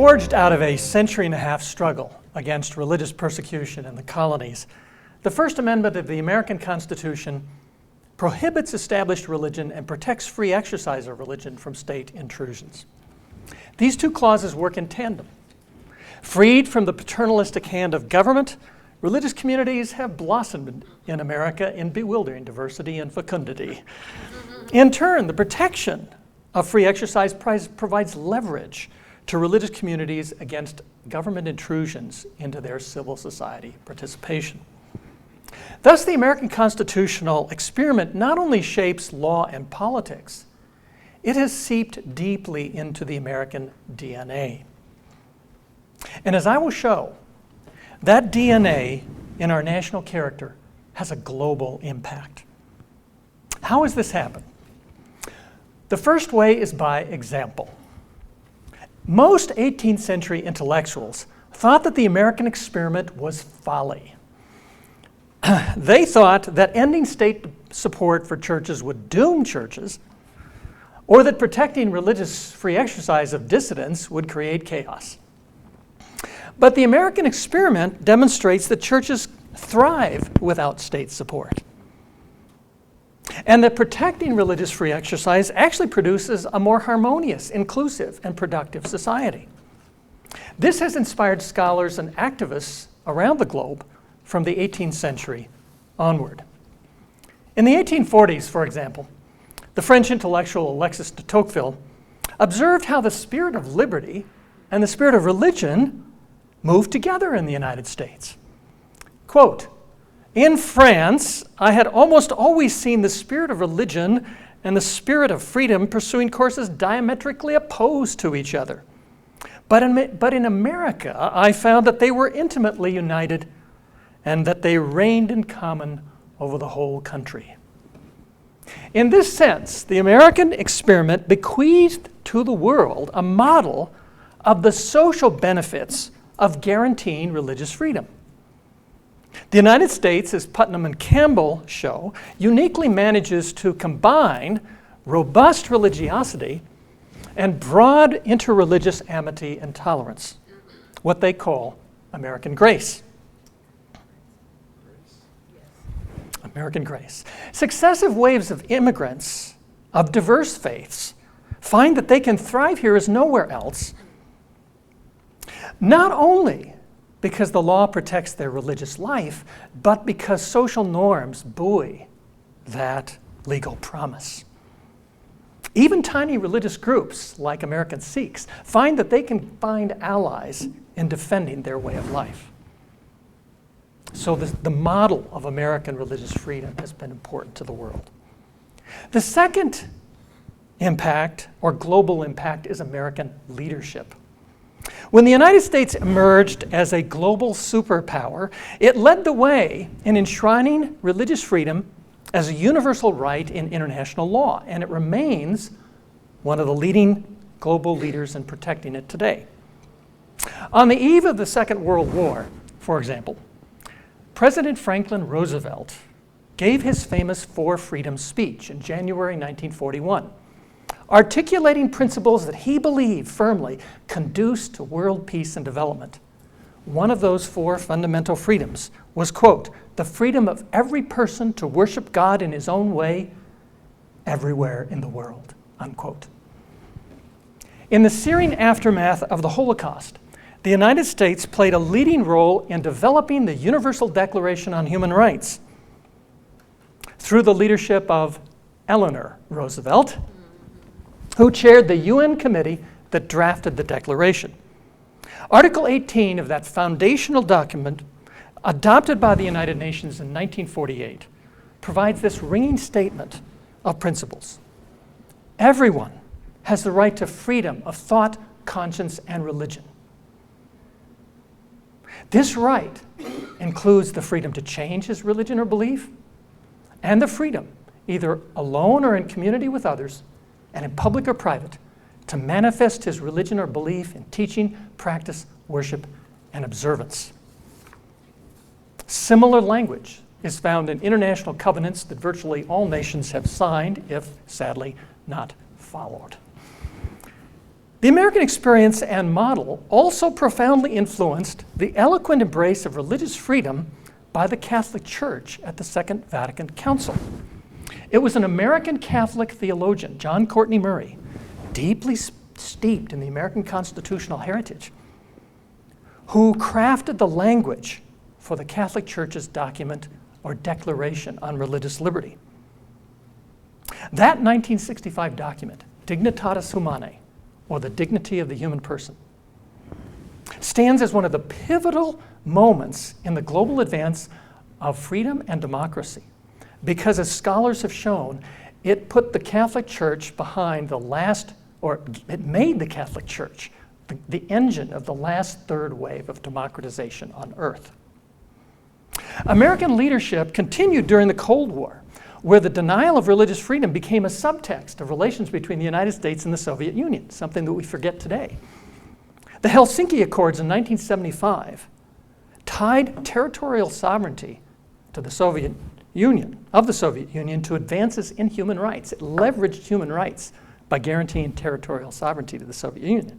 Forged out of a century-and-a-half struggle against religious persecution in the colonies, the First Amendment of the American Constitution prohibits established religion and protects free exercise of religion from state intrusions. These two clauses work in tandem. Freed from the paternalistic hand of government, religious communities have blossomed in America in bewildering diversity and fecundity. In turn, the protection of free exercise provides leverage to religious communities against government intrusions into their civil society participation. Thus, the American constitutional experiment not only shapes law and politics, it has seeped deeply into the American DNA. And as I will show, that DNA in our national character has a global impact. How has this happened? The first way is by example. Most 18th century intellectuals thought that the American experiment was folly. They thought that ending state support for churches would doom churches, or that protecting religious free exercise of dissidents would create chaos. But the American experiment demonstrates that churches thrive without state support, and that protecting religious free exercise actually produces a more harmonious, inclusive, and productive society. This has inspired scholars and activists around the globe from the 18th century onward. In the 1840s, for example, the French intellectual Alexis de Tocqueville observed how the spirit of liberty and the spirit of religion moved together in the United States. Quote, "In France, I had almost always seen the spirit of religion and the spirit of freedom pursuing courses diametrically opposed to each other. But in America, I found that they were intimately united and that they reigned in common over the whole country." In this sense, the American experiment bequeathed to the world a model of the social benefits of guaranteeing religious freedom. The United States, as Putnam and Campbell show, uniquely manages to combine robust religiosity and broad interreligious amity and tolerance, what they call American grace. American grace. Successive waves of immigrants of diverse faiths find that they can thrive here as nowhere else, not only because the law protects their religious life, but because social norms buoy that legal promise. Even tiny religious groups, like American Sikhs, find that they can find allies in defending their way of life. So the model of American religious freedom has been important to the world. The second impact, or global impact, is American leadership. When the United States emerged as a global superpower, it led the way in enshrining religious freedom as a universal right in international law, and it remains one of the leading global leaders in protecting it today. On the eve of the Second World War, for example, President Franklin Roosevelt gave his famous Four Freedoms speech in January 1941, articulating principles that he believed firmly conduce to world peace and development. One of those four fundamental freedoms was, quote, "the freedom of every person to worship God in his own way everywhere in the world," unquote. In the searing aftermath of the Holocaust, the United States played a leading role in developing the Universal Declaration on Human Rights through the leadership of Eleanor Roosevelt, who chaired the UN committee that drafted the Declaration. Article 18 of that foundational document, adopted by the United Nations in 1948, provides this ringing statement of principles. Everyone has the right to freedom of thought, conscience, and religion. This right includes the freedom to change his religion or belief, and the freedom, either alone or in community with others, and in public or private, to manifest his religion or belief in teaching, practice, worship, and observance. Similar language is found in international covenants that virtually all nations have signed, if sadly not followed. The American experience and model also profoundly influenced the eloquent embrace of religious freedom by the Catholic Church at the Second Vatican Council. It was an American Catholic theologian, John Courtney Murray, deeply steeped in the American constitutional heritage, who crafted the language for the Catholic Church's document or Declaration on Religious Liberty. That 1965 document, Dignitatis Humanae, or the dignity of the human person, stands as one of the pivotal moments in the global advance of freedom and democracy, because as scholars have shown, it put the Catholic Church behind the last, or it made the Catholic Church the engine of the last third wave of democratization on earth. American leadership continued during the Cold War, where the denial of religious freedom became a subtext of relations between the United States and the Soviet Union, something that we forget today. The Helsinki Accords in 1975 tied territorial sovereignty to the Soviet Union, to advances in human rights. It leveraged human rights by guaranteeing territorial sovereignty to the Soviet Union.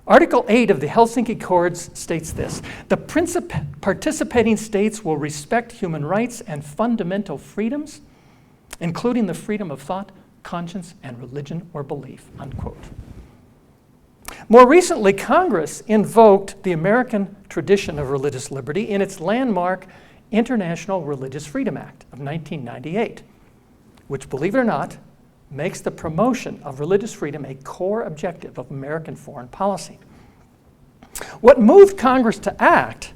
Article 8 of the Helsinki Accords states this: the participating states will respect human rights and fundamental freedoms, including the freedom of thought, conscience, and religion or belief, unquote. More recently, Congress invoked the American tradition of religious liberty in its landmark International Religious Freedom Act of 1998, which, believe it or not, makes the promotion of religious freedom a core objective of American foreign policy. What moved Congress to act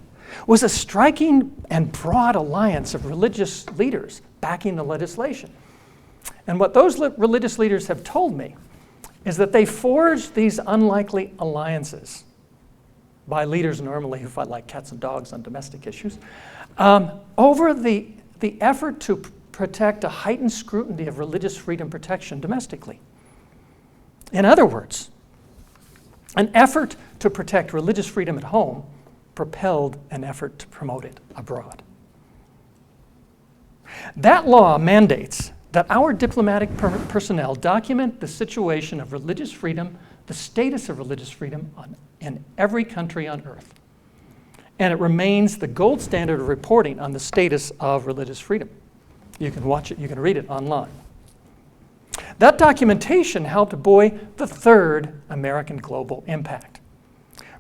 was a striking and broad alliance of religious leaders backing the legislation. And what those religious leaders have told me is that they forged these unlikely alliances by leaders normally who fight like cats and dogs on domestic issues over the effort to protect a heightened scrutiny of religious freedom protection domestically. In other words, an effort to protect religious freedom at home propelled an effort to promote it abroad. That law mandates that our diplomatic personnel document the situation of religious freedom, the status of religious freedom in every country on earth. And it remains the gold standard of reporting on the status of religious freedom. You can watch it, you can read it online. That documentation helped buoy the third American global impact: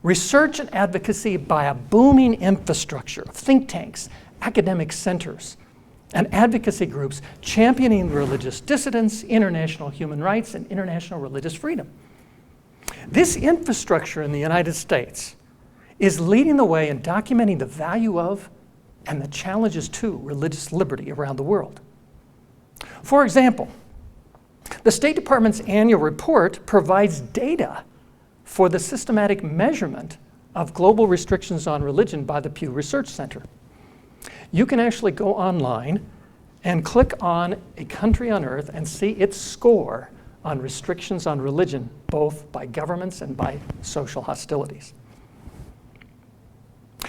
research and advocacy by a booming infrastructure of think tanks, academic centers, and advocacy groups championing religious dissidents, international human rights, and international religious freedom. This infrastructure in the United States is leading the way in documenting the value of and the challenges to religious liberty around the world. For example, the State Department's annual report provides data for the systematic measurement of global restrictions on religion by the Pew Research Center. You can actually go online and click on a country on earth and see its score on restrictions on religion, both by governments and by social hostilities.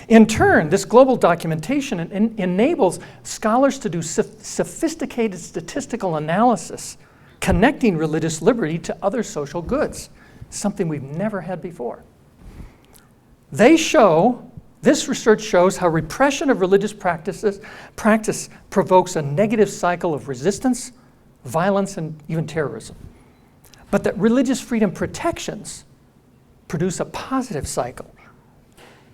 In turn, this global documentation enables scholars to do sophisticated statistical analysis connecting religious liberty to other social goods, something we've never had before. This research shows how repression of religious practice provokes a negative cycle of resistance, violence, and even terrorism. But that religious freedom protections produce a positive cycle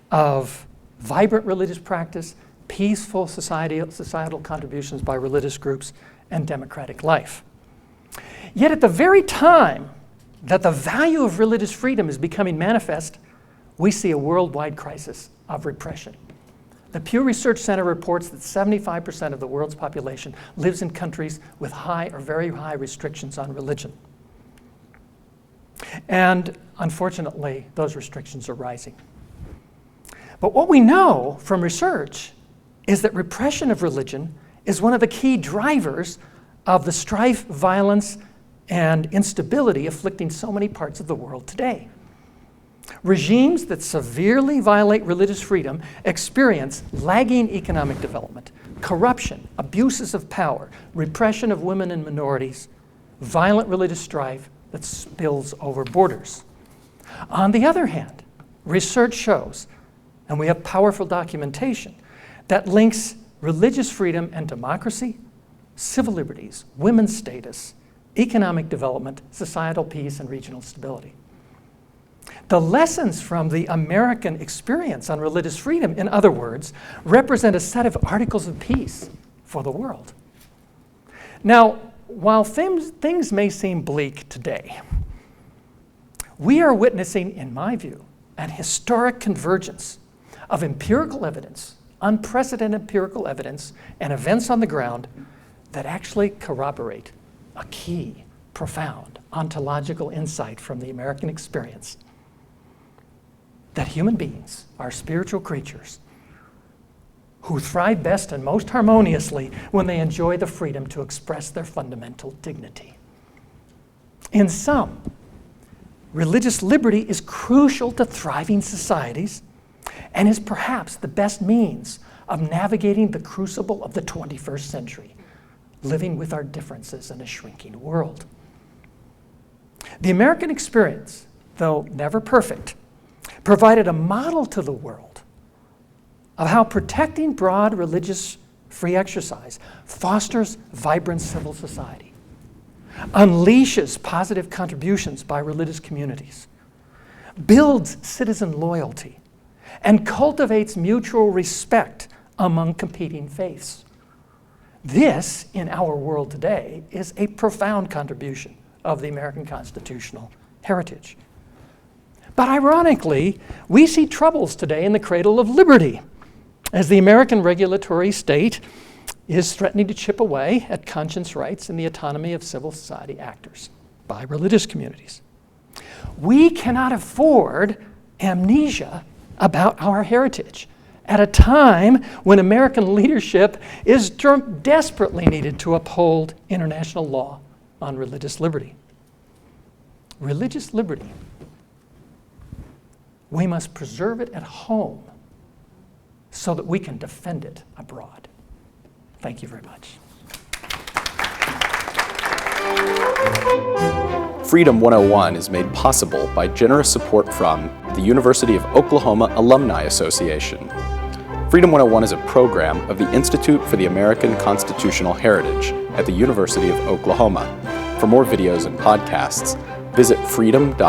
of vibrant religious practice, peaceful societal contributions by religious groups, and democratic life. Yet at the very time that the value of religious freedom is becoming manifest, we see a worldwide crisis of repression. The Pew Research Center reports that 75% of the world's population lives in countries with high or very high restrictions on religion. And unfortunately, those restrictions are rising. But what we know from research is that repression of religion is one of the key drivers of the strife, violence, and instability afflicting so many parts of the world today. Regimes that severely violate religious freedom experience lagging economic development, corruption, abuses of power, repression of women and minorities, violent religious strife, that spills over borders. On the other hand, research shows, and we have powerful documentation, that links religious freedom and democracy, civil liberties, women's status, economic development, societal peace, and regional stability. The lessons from the American experience on religious freedom, in other words, represent a set of articles of peace for the world. Now, while things may seem bleak today, we are witnessing, in my view, an historic convergence of empirical evidence, unprecedented empirical evidence, and events on the ground that actually corroborate a key, profound, ontological insight from the American experience that human beings are spiritual creatures who thrive best and most harmoniously when they enjoy the freedom to express their fundamental dignity. In sum, religious liberty is crucial to thriving societies and is perhaps the best means of navigating the crucible of the 21st century, living with our differences in a shrinking world. The American experience, though never perfect, provided a model to the world of how protecting broad religious free exercise fosters vibrant civil society, unleashes positive contributions by religious communities, builds citizen loyalty, and cultivates mutual respect among competing faiths. This, in our world today, is a profound contribution of the American constitutional heritage. But ironically, we see troubles today in the cradle of liberty, as the American regulatory state is threatening to chip away at conscience rights and the autonomy of civil society actors by religious communities. We cannot afford amnesia about our heritage at a time when American leadership is desperately needed to uphold international law on religious liberty. Religious liberty, we must preserve it at home so that we can defend it abroad. Thank you very much. Freedom 101 is made possible by generous support from the University of Oklahoma Alumni Association. Freedom 101 is a program of the Institute for the American Constitutional Heritage at the University of Oklahoma. For more videos and podcasts, visit freedom.ou.edu.